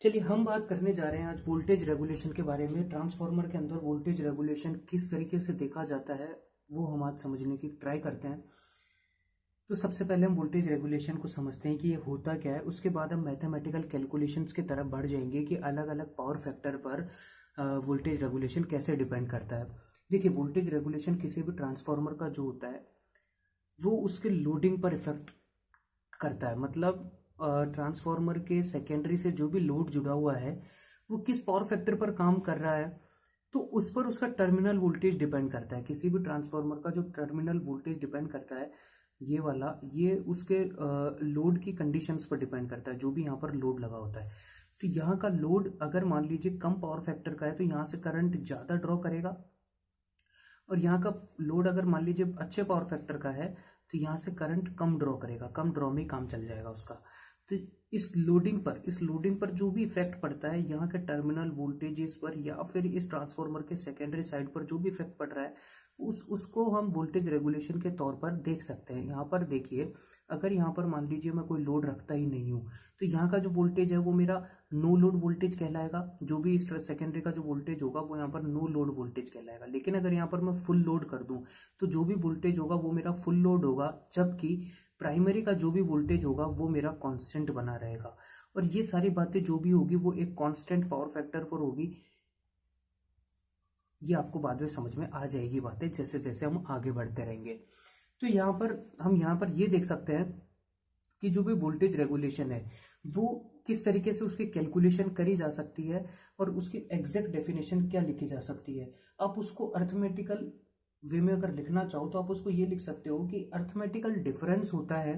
चलिए हम बात करने जा रहे हैं आज वोल्टेज रेगुलेशन के बारे में। ट्रांसफार्मर के अंदर वोल्टेज रेगुलेशन किस तरीके से देखा जाता है वो हम आज समझने की ट्राई करते हैं। तो सबसे पहले हम वोल्टेज रेगुलेशन को समझते हैं कि ये होता क्या है, उसके बाद हम मैथमेटिकल कैलकुलेशंस की तरफ बढ़ जाएंगे कि अलग अलग पावर फैक्टर पर वोल्टेज रेगुलेशन कैसे डिपेंड करता है। देखिए, वोल्टेज रेगुलेशन किसी भी ट्रांसफार्मर का जो होता है वो उसके लोडिंग पर इफेक्ट करता है। मतलब ट्रांसफार्मर के सेकेंडरी से जो भी लोड जुड़ा हुआ है वो किस पावर फैक्टर पर काम कर रहा है, तो उस पर उसका टर्मिनल वोल्टेज डिपेंड करता है। किसी भी ट्रांसफार्मर का जो टर्मिनल वोल्टेज डिपेंड करता है, ये वाला, ये उसके लोड की कंडीशंस पर डिपेंड करता है, जो भी यहाँ पर लोड लगा होता है। तो यहाँ का लोड अगर मान लीजिए कम पावर फैक्टर का है तो यहाँ से करंट ज़्यादा ड्रॉ करेगा, और यहाँ का लोड अगर मान लीजिए अच्छे पावर फैक्टर का है तो यहाँ से करंट कम ड्रॉ करेगा, कम ड्रॉ में काम चल जाएगा उसका। तो इस लोडिंग पर जो भी इफेक्ट पड़ता है यहाँ के टर्मिनल वोल्टेजेस पर या फिर इस ट्रांसफार्मर के सेकेंडरी साइड पर जो भी इफेक्ट पड़ रहा है उसको हम वोल्टेज रेगुलेशन के तौर पर देख सकते हैं। यहाँ पर देखिए, अगर यहाँ पर मान लीजिए मैं कोई लोड रखता ही नहीं हूँ तो यहाँ का जो वोल्टेज है वो मेरा नो लोड वोल्टेज कहलाएगा। जो भी इस सेकेंडरी का जो वोल्टेज होगा वो यहाँ पर नो लोड वोल्टेज कहलाएगा। लेकिन अगर यहाँ पर मैं फुल लोड कर दूं तो जो भी वोल्टेज होगा वो मेरा फुल लोड होगा, जबकि प्राइमरी का जो भी वोल्टेज होगा वो मेरा कांस्टेंट बना रहेगा। और ये सारी बातें जो भी होगी वो एक कांस्टेंट पावर फैक्टर पर होगी। ये आपको बाद में समझ में आ जाएगी बातें जैसे जैसे हम आगे बढ़ते रहेंगे। तो हम यहाँ पर ये देख सकते हैं कि जो भी वोल्टेज रेगुलेशन है वो किस तरीके से उसकी कैलकुलेशन करी जा सकती है और उसकी एग्जैक्ट डेफिनेशन क्या लिखी जा सकती है। आप उसको अर्थमेटिकल वे में अगर लिखना चाहो तो आप उसको ये लिख सकते हो कि अर्थमेटिकल डिफरेंस होता है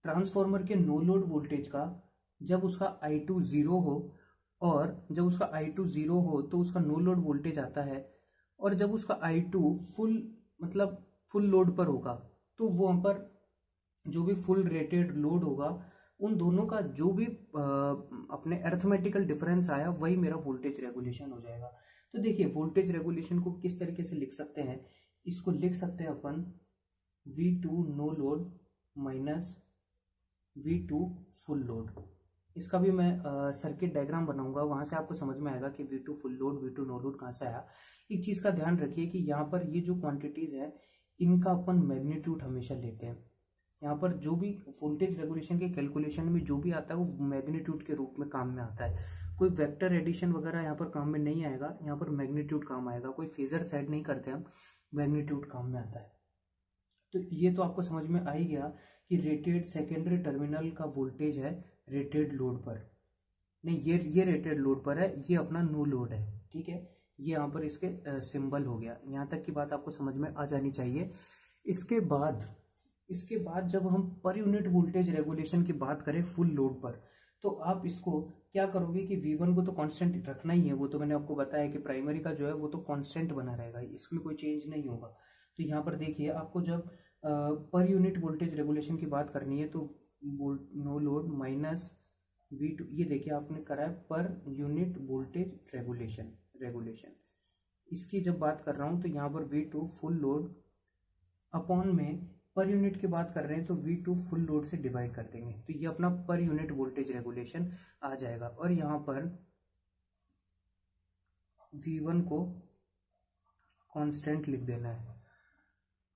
ट्रांसफार्मर के नो लोड वोल्टेज का जब उसका I2 जीरो हो, और जब उसका I2 जीरो हो तो उसका नो लोड वोल्टेज आता है, और जब उसका I2 फुल लोड पर होगा तो वो हम पर जो भी फुल रेटेड लोड होगा उन दोनों का जो भी अपने अर्थमेटिकल डिफरेंस आया वही मेरा वोल्टेज रेगुलेशन हो जाएगा। तो देखिए, वोल्टेज रेगुलेशन को किस तरीके से लिख सकते हैं, इसको लिख सकते हैं अपन V2 no load minus V2 full load. इसका भी मैं सर्किट डायग्राम बनाऊंगा, वहां से आपको समझ में आएगा कि V2 full load V2 no load कहाँ से आया। एक चीज का ध्यान रखिए कि यहाँ पर ये जो क्वांटिटीज है इनका अपन मैग्नीट्यूड हमेशा लेते हैं। यहाँ पर जो भी वोल्टेज रेगुलेशन के कैलकुलेशन में जो भी आता है वो मैग्नीट्यूड के रूप में काम में आता है। कोई वेक्टर एडिशन वगैरह यहाँ पर काम में नहीं आएगा, यहाँ पर मैग्नीट्यूड काम आएगा। कोई फेजर सेट नहीं करते हम, मैग्नीट्यूड काम में आता है। तो ये तो आपको समझ में आ ही गया कि रेटेड सेकेंडरी टर्मिनल का वोल्टेज है रेटेड लोड पर, नहीं ये रेटेड लोड पर है, ये अपना नो लोड है। ठीक है, ये यहाँ पर इसके सिंबल हो गया। यहाँ तक की बात आपको समझ में आ जानी चाहिए। इसके बाद जब हम पर यूनिट वोल्टेज रेगुलेशन की बात करें फुल लोड पर, तो आप इसको क्या करोगे कि V1 को तो कांस्टेंट रखना ही है। वो तो मैंने आपको बताया कि प्राइमरी का जो है वो तो कांस्टेंट बना रहेगा, इसमें कोई चेंज नहीं होगा। तो यहाँ पर देखिए, आपको जब पर यूनिट वोल्टेज रेगुलेशन की बात करनी है तो नो लोड माइनस V2, ये देखिए आपने करा है पर यूनिट वोल्टेज रेगुलेशन। इसकी जब बात कर रहा हूँ तो यहाँ पर V2 फुल लोड अपॉन में पर यूनिट की बात कर रहे हैं तो V2 फुल लोड से डिवाइड कर देंगे, तो ये अपना पर यूनिट वोल्टेज रेगुलेशन आ जाएगा। और यहाँ पर V1 को कांस्टेंट लिख देना है।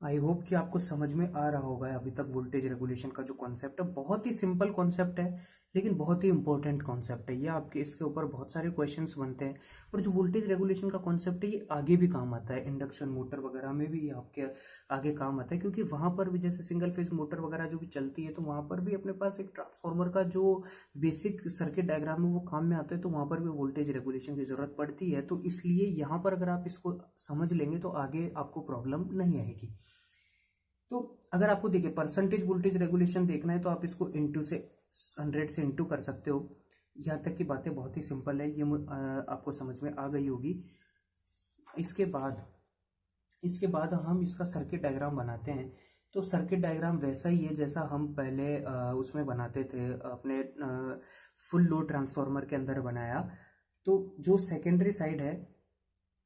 आई होप कि आपको समझ में आ रहा होगा अभी तक वोल्टेज रेगुलेशन का जो कॉन्सेप्ट है। बहुत ही सिंपल कॉन्सेप्ट है लेकिन बहुत ही इंपॉर्टेंट कॉन्सेप्ट है। ये आपके इसके ऊपर बहुत सारे क्वेश्चंस बनते हैं, और जो वोल्टेज रेगुलेशन का कॉन्सेप्ट है ये आगे भी काम आता है। इंडक्शन मोटर वगैरह में भी ये आपके आगे काम आता है, क्योंकि वहां पर भी जैसे सिंगल फेज मोटर वगैरह जो भी चलती है तो वहां पर भी अपने पास एक ट्रांसफार्मर का जो बेसिक सर्किट डायग्राम है वो काम में आता है, तो वहां पर भी वोल्टेज रेगुलेशन की जरूरत पड़ती है। तो इसलिए यहाँ पर अगर आप इसको समझ लेंगे तो आगे आपको प्रॉब्लम नहीं आएगी। तो अगर आपको देखिए परसेंटेज वोल्टेज रेगुलेशन देखना है तो आप इसको इंटू से 100 से इंटू कर सकते हो। यहाँ तक की बातें बहुत ही सिंपल है, ये आपको समझ में आ गई होगी। इसके बाद हम इसका सर्किट डायग्राम बनाते हैं। तो सर्किट डायग्राम वैसा ही है जैसा हम पहले उसमें बनाते थे अपने फुल लोड ट्रांसफार्मर के अंदर बनाया। तो जो सेकेंडरी साइड है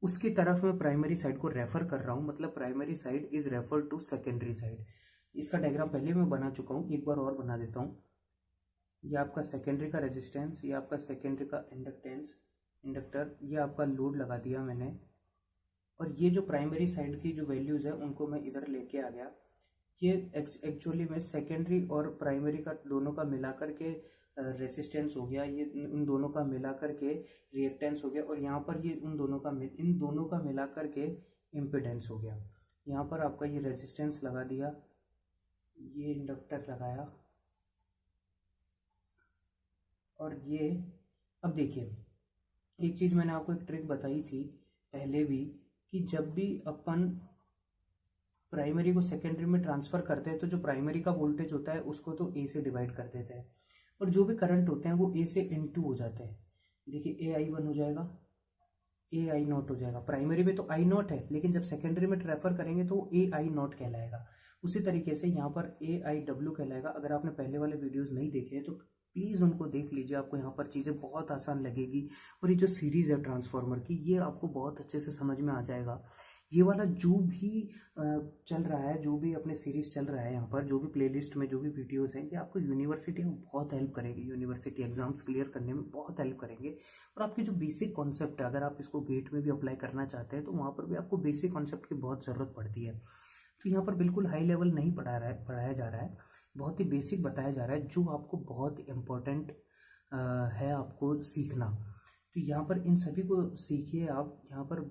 उसकी तरफ मैं प्राइमरी साइड को रेफर कर रहा हूं, मतलब primary side is refer to secondary side. इसका डायग्राम पहले मैं बना चुका हूं, एक बार और बना देता हूं। ये आपका सेकेंडरी का रेजिस्टेंस, ये आपका सेकेंडरी का इंडक्टर, ये आपका लोड लगा दिया मैंने, और ये जो प्राइमरी साइड की जो वैल्यूज़ है उनको मैं इधर लेके आ गया। ये एक्चुअली में सेकेंडरी और प्राइमरी का दोनों का मिलाकर के रेसिस्टेंस हो गया, ये उन दोनों का मिलाकर के रिएक्टेंस हो गया, और यहाँ पर ये इन दोनों का मिलाकर के इम्पिडेंस हो गया। यहाँ पर आपका ये रेजिस्टेंस लगा दिया, ये इंडक्टर लगाया, और ये अब देखिए एक चीज़ मैंने आपको एक ट्रिक बताई थी पहले भी, कि जब भी अपन प्राइमरी को सेकेंडरी में ट्रांसफ़र करते हैं तो जो प्राइमरी का वोल्टेज होता है उसको तो ए से डिवाइड कर देते हैं, और जो भी करंट होते हैं वो ए से इनटू हो जाते हैं। देखिए AI1 हो जाएगा, AI0 हो जाएगा। प्राइमरी में तो I0 है, लेकिन जब सेकेंडरी में ट्रांसफर करेंगे तो AI0 कहलाएगा। उसी तरीके से यहाँ पर AIW कहलाएगा। अगर आपने पहले वाले वीडियोस नहीं देखे हैं तो प्लीज़ उनको देख लीजिए, आपको यहाँ पर चीज़ें बहुत आसान लगेगी, और ये जो सीरीज़ है ट्रांसफार्मर की ये आपको बहुत अच्छे से समझ में आ जाएगा। ये वाला जो भी चल रहा है, जो भी अपने सीरीज चल रहा है यहाँ पर, जो भी प्लेलिस्ट में जो भी वीडियोस हैं, ये आपको यूनिवर्सिटी में बहुत हेल्प करेगी, यूनिवर्सिटी एग्जाम्स क्लियर करने में बहुत हेल्प करेंगे। और आपके जो बेसिक कॉन्सेप्ट है, अगर आप इसको गेट में भी अप्लाई करना चाहते हैं तो वहाँ पर भी आपको बेसिक कॉन्सेप्ट की बहुत ज़रूरत पड़ती है। तो यहाँ पर बिल्कुल हाई लेवल नहीं पढ़ाया जा रहा है, बहुत ही बेसिक बताया जा रहा है, जो आपको बहुत इम्पोर्टेंट है आपको सीखना। तो यहाँ पर इन सभी को सीखिए आप, यहाँ पर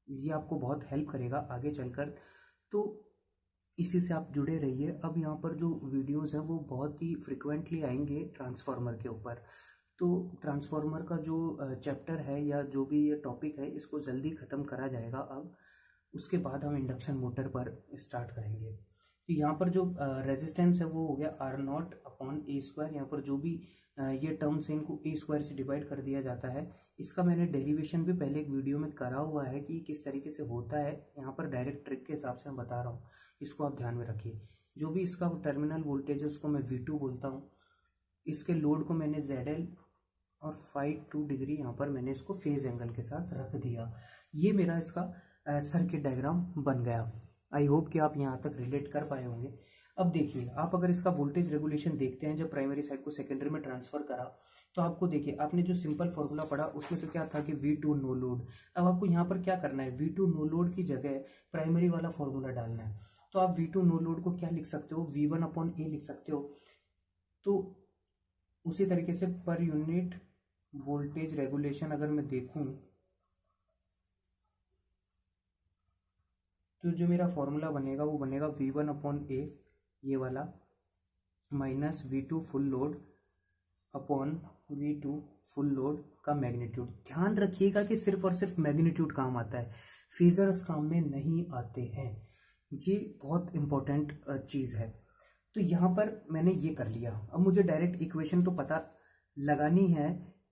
ये आपको बहुत हेल्प करेगा आगे चलकर। तो इसी से आप जुड़े रहिए। अब यहाँ पर जो वीडियोस हैं वो बहुत ही फ्रिक्वेंटली आएंगे ट्रांसफार्मर के ऊपर। तो ट्रांसफार्मर का जो चैप्टर है या जो भी ये टॉपिक है इसको जल्दी ख़त्म करा जाएगा अब, उसके बाद हम इंडक्शन मोटर पर स्टार्ट करेंगे। तो यहाँ पर जो रेजिस्टेंस है वो हो गया R0/A²। यहाँ पर जो भी ये टर्म्स हैं इनको A² से डिवाइड कर दिया जाता है। इसका मैंने डेरिवेशन भी पहले एक वीडियो में करा हुआ है कि किस तरीके से होता है। यहाँ पर डायरेक्ट ट्रिक के हिसाब से मैं बता रहा हूँ, इसको आप ध्यान में रखिए। जो भी इसका टर्मिनल वोल्टेज है उसको मैं V2 बोलता हूँ। इसके लोड को मैंने ZL और 5 डिग्री यहाँ पर मैंने इसको फेज एंगल के साथ रख दिया। ये मेरा इसका सर्किट डायग्राम बन गया। आई होप कि आप यहाँ तक रिलेट कर पाए होंगे। अब देखिए, आप अगर इसका वोल्टेज रेगुलेशन देखते हैं, जब प्राइमरी साइड को सेकेंडरी में ट्रांसफर करा तो आपको देखिए, आपने जो सिंपल फॉर्मूला पढ़ा उसमें तो क्या था कि V2 नो लोड। अब आपको यहाँ पर क्या करना है, V2 नो लोड की जगह प्राइमरी वाला फॉर्मूला डालना है। तो आप V2 नो लोड को क्या लिख सकते हो, V1/A लिख सकते हो। तो उसी तरीके से पर यूनिट वोल्टेज रेगुलेशन अगर मैं देखूं तो जो मेरा फॉर्मूला बनेगा वो बनेगा V1/A, ये वाला, minus V2 full load upon V2 full load का मैग्नीट्यूड। ध्यान रखिएगा कि सिर्फ और सिर्फ मैग्नीट्यूड काम आता है, फेजर्स काम में नहीं आते हैं। ये बहुत इंपॉर्टेंट चीज़ है। तो यहाँ पर मैंने ये कर लिया। अब मुझे डायरेक्ट इक्वेशन तो पता लगानी है,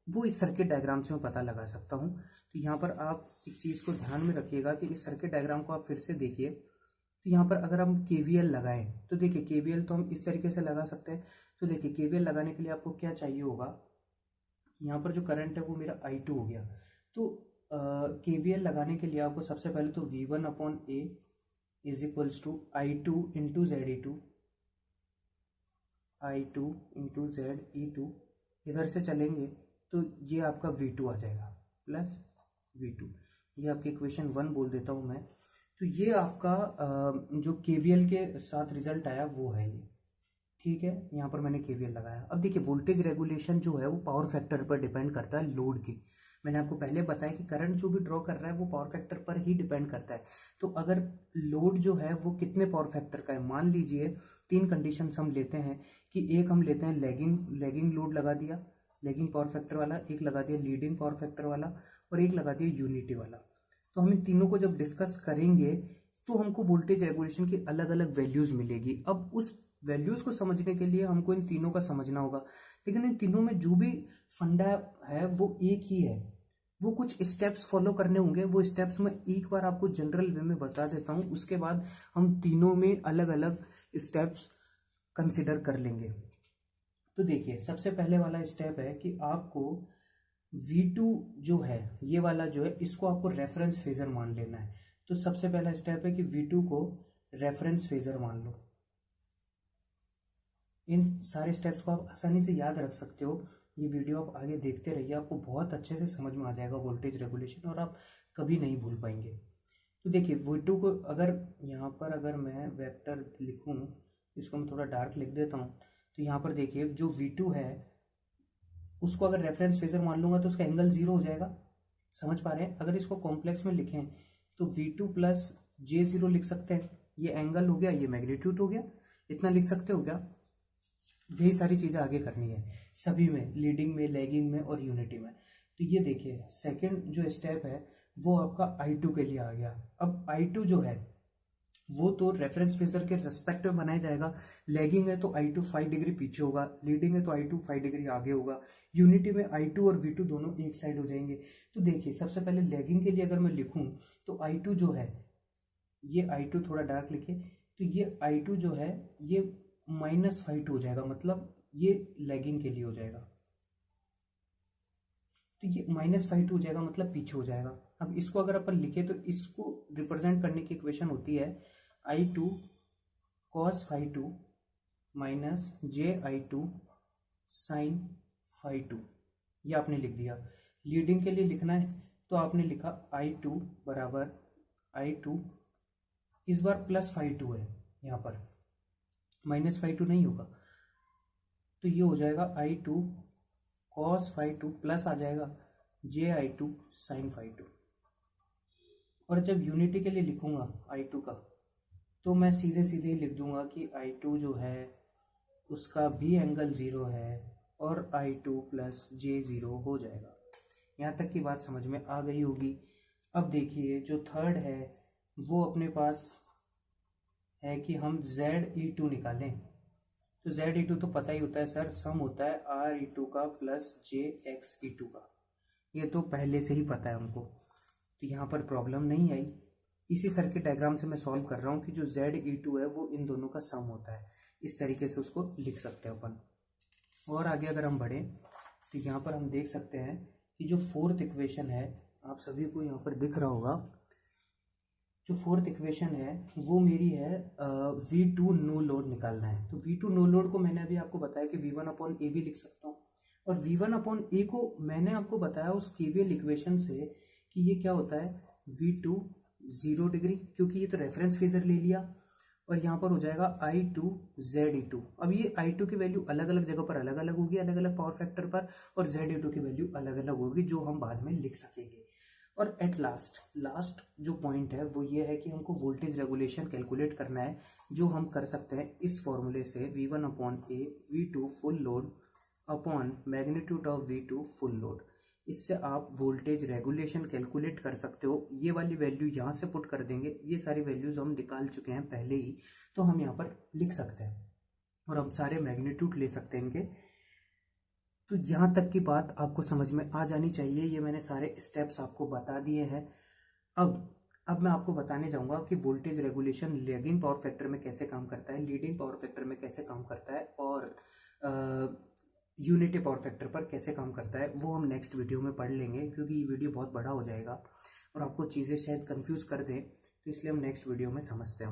वो इस सर्किट डायग्राम से मैं पता लगा सकता हूँ। तो यहाँ पर आप एक चीज़ को ध्यान में रखिएगा कि इस सर्किट डायग्राम को आप फिर से देखिए। तो यहाँ पर अगर हम KVL लगाएं तो देखिए, KVL तो हम इस तरीके से लगा सकते हैं। तो देखिए, KVL लगाने के लिए आपको क्या चाहिए होगा, यहाँ पर जो करंट है वो मेरा I2 हो गया। तो KVL लगाने के लिए आपको सबसे पहले तो V1/A is equals to I2 into ZE2, I2 into ZE2, इधर से चलेंगे तो ये आपका V2 आ जाएगा प्लस V2। ये आपकी इक्वेशन 1 बोल देता हूँ मैं। तो ये आपका जो KVL के साथ रिजल्ट आया वो है ये, ठीक है। यहाँ पर मैंने KVL लगाया। अब देखिए, वोल्टेज रेगुलेशन जो है वो पावर फैक्टर पर डिपेंड करता है, लोड की। मैंने आपको पहले बताया कि करंट जो भी ड्रॉ कर रहा है वो पावर फैक्टर पर ही डिपेंड करता है। तो अगर लोड जो है वो कितने पावर फैक्टर का है, मान लीजिए 3 कंडीशंस हम लेते हैं कि एक हम लेते हैं लैगिंग लोड लगा दिया, लैगिंग पावर फैक्टर वाला, एक लगा दिया लीडिंग पावर फैक्टर वाला, और एक लगा दिया यूनिटी वाला। तो हम इन तीनों को जब डिस्कस करेंगे तो हमको वोल्टेज रेगुलेशन की अलग अलग वैल्यूज मिलेगी। अब उस वैल्यूज को समझने के लिए हमको इन तीनों का समझना होगा, लेकिन इन तीनों में जो भी फंडा है वो एक ही है। वो कुछ स्टेप्स फॉलो करने होंगे, वो स्टेप्स मैं एक बार आपको जनरल वे में बता देता हूँ, उसके बाद हम तीनों में अलग अलग स्टेप्स कंसिडर कर लेंगे। तो देखिए, सबसे पहले वाला स्टेप है कि आपको V2 जो है, ये वाला जो है, इसको आपको रेफरेंस फेजर मान लेना है। तो सबसे पहला स्टेप है कि V2 को रेफरेंस फेजर मान लो। इन सारे स्टेप्स को आप आसानी से याद रख सकते हो। ये वीडियो आप आगे देखते रहिए, आपको बहुत अच्छे से समझ में आ जाएगा वोल्टेज रेगुलेशन, और आप कभी नहीं भूल पाएंगे। तो देखिए V2 को अगर यहाँ पर अगर मैं वेक्टर लिखूँ, इसको मैं थोड़ा डार्क लिख देता हूँ, तो यहाँ पर देखिए जो V2 है उसको अगर रेफरेंस फेजर मान लूंगा तो उसका एंगल 0 हो जाएगा। समझ पा रहे हैं? अगर इसको कॉम्प्लेक्स में लिखें तो V2 प्लस J0 लिख सकते हैं। ये एंगल हो गया, ये मैग्नीट्यूड हो गया, इतना लिख सकते हो क्या? यही सारी चीजें आगे करनी है सभी में, लीडिंग में, लैगिंग में और यूनिटी में। तो ये देखिए सेकंड जो स्टेप है वो आपका I2 के लिए आ गया। अब I2 जो है वो तो रेफरेंस फेजर के रेस्पेक्ट में बनाया जाएगा। लैगिंग है तो I2 5 डिग्री पीछे होगा, लीडिंग है तो I2 5 डिग्री आगे होगा, यूनिटी में I2 और V2 दोनों एक साइड हो जाएंगे। तो देखिए सबसे पहले लैगिंग के लिए अगर मैं लिखूं तो I2 जो है, ये I2 थोड़ा डार्क लिखिए, तो ये I2 जो है ये -5 हो जाएगा, मतलब ये लैगिंग के लिए हो जाएगा। तो ये -5 हो जाएगा मतलब पीछे हो जाएगा। अब इसको अगर अपन लिखे तो इसको रिप्रेजेंट करने की इक्वेशन होती है I2 cos phi2 minus JI2 sin phi2। ये आपने लिख दिया। लीडिंग के लिए लिखना है तो आपने लिखा I2 बराबर I2, इस बार +phi2 है, यहाँ पर -phi2 नहीं होगा, तो ये हो जाएगा I2 cos phi2 प्लस आ जाएगा JI2 sin phi2। और जब यूनिटी के लिए लिखूंगा I2 का तो मैं सीधे सीधे ही लिख दूंगा कि I2 जो है उसका भी एंगल 0 है और I2 प्लस J0 हो जाएगा। यहाँ तक की बात समझ में आ गई होगी। अब देखिए जो थर्ड है वो अपने पास है कि हम ZE2 निकालें। तो ZE2 तो पता ही होता है सर, सम होता है RE2 का प्लस JXE2 का, ये तो पहले से ही पता है हमको, तो यहाँ पर प्रॉब्लम नहीं आई। इसी सर्किट डायग्राम से मैं सॉल्व कर रहा हूँ कि जो ZE2 है वो इन दोनों का सम होता है, इस तरीके से उसको लिख सकते हैं अपन। और आगे अगर हम बढ़ें तो यहाँ पर हम देख सकते हैं कि जो फोर्थ इक्वेशन है, आप सभी को यहाँ पर दिख रहा होगा, जो फोर्थ इक्वेशन है वो मेरी है V2 नो लोड निकालना है। तो V2 नो लोड को मैंने अभी आपको बताया कि V1/A भी लिख सकता हूँ, और V1/A को मैंने आपको बताया उस KVL इक्वेशन से कि ये क्या होता है V2 0 डिग्री, क्योंकि ये तो रेफरेंस फेजर ले लिया, और यहाँ पर हो जाएगा I2 ZE2। अब ये I2 की वैल्यू अलग अलग जगह पर अलग अलग होगी, अलग अलग पावर फैक्टर पर, और ZE2 की वैल्यू अलग अलग होगी जो हम बाद में लिख सकेंगे। और एट लास्ट जो पॉइंट है वो ये है कि हमको वोल्टेज रेगुलेशन कैलकुलेट करना है, जो हम कर सकते हैं इस फॉर्मूले से V1/A V2 full load upon magnitude of V2 full load. इससे आप वोल्टेज रेगुलेशन कैलकुलेट कर सकते हो। ये वाली वैल्यू यहाँ से पुट कर देंगे, ये सारी वैल्यूज हम निकाल चुके हैं पहले ही, तो हम यहाँ पर लिख सकते हैं और हम सारे मैग्नीट्यूड ले सकते हैं इनके। तो यहाँ तक की बात आपको समझ में आ जानी चाहिए। ये मैंने सारे स्टेप्स आपको बता दिए हैं। अब मैं आपको बताने जाऊंगा कि voltage regulation lagging power factor में कैसे काम करता है, लीडिंग पावर फैक्टर में कैसे काम करता है, और यूनिटी पावर फैक्टर पर कैसे काम करता है। वो हम नेक्स्ट वीडियो में पढ़ लेंगे, क्योंकि ये वीडियो बहुत बड़ा हो जाएगा और आपको चीज़ें शायद कंफ्यूज कर दें, तो इसलिए हम नेक्स्ट वीडियो में समझते हैं।